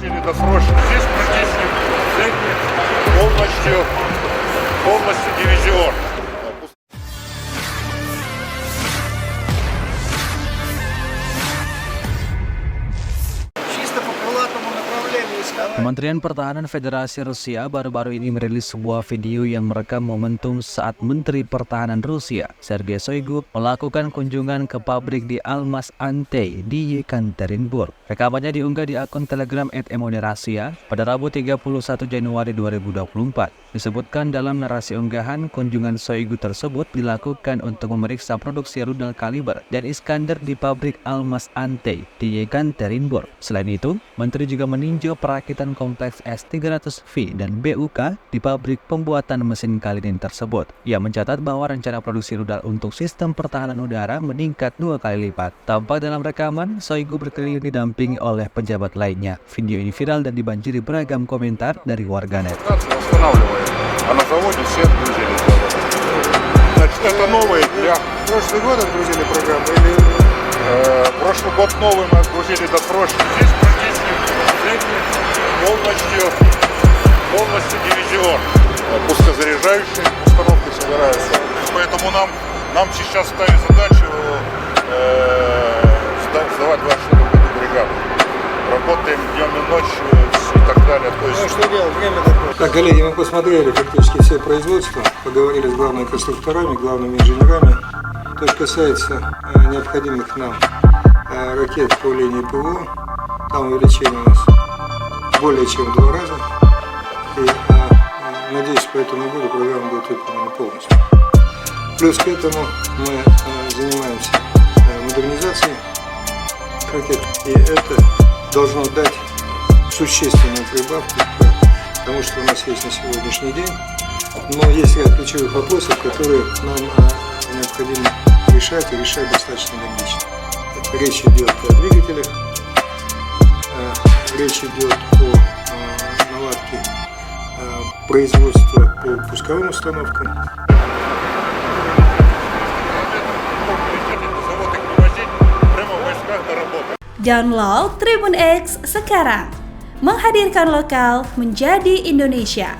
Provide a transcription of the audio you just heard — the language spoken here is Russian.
Получили досрочно. Здесь практически полностью дивизион. Kementerian Pertahanan Federasi Rusia baru-baru ini merilis sebuah video yang merekam momentum saat Menteri Pertahanan Rusia, Sergei Shoigu, melakukan kunjungan ke pabrik di Almaz-Antey di Yekaterinburg. Rekamannya diunggah di akun Telegram @emonerasia pada Rabu 31 Januari 2024. Disebutkan dalam narasi unggahan, kunjungan Shoigu tersebut dilakukan untuk memeriksa produksi rudal kaliber dan Iskander di pabrik Almaz-Antey di Yekaterinburg. Selain itu, Menteri juga meninjau perakitan kompleks S-300V dan BUK di pabrik pembuatan mesin Kalinin tersebut. Ia mencatat bahwa rencana produksi rudal untuk sistem pertahanan udara meningkat 2 kali lipat. Tampak dalam rekaman, Shoigu berkeliling didampingi oleh pejabat lainnya. Video ini viral dan dibanjiri beragam komentar dari warganet. А на заводе все отгрузили. Значит, это новые для... Прошлый год отгрузили программу или... Прошлый год новый мы отгрузили досрочно. Здесь практически полностью дивизион. Пускозаряжающие установки собираются. Поэтому нам сейчас ставит задачу сдавать 24 году бригаду. Работаем днем и ночью и так далее. То есть... Ну что делать, время такое. Так, коллеги, мы посмотрели фактически все производства, поговорили с главными конструкторами, главными инженерами. То, что касается необходимых нам ракет по линии ПВО, там увеличение у нас более чем в 2 раза. И надеюсь, по этому году программа будет выполнена полностью. Плюс к этому мы занимаемся модернизацией ракет, и это должно дать существенную прибавку к тому, что у нас есть на сегодняшний день. Но есть ряд ключевых вопросов, которые нам необходимо решать и решать достаточно энергично. Речь идет о двигателях, речь идет о наладке производства по пусковым установкам. Download Tribun X sekarang, menghadirkan lokal menjadi Indonesia.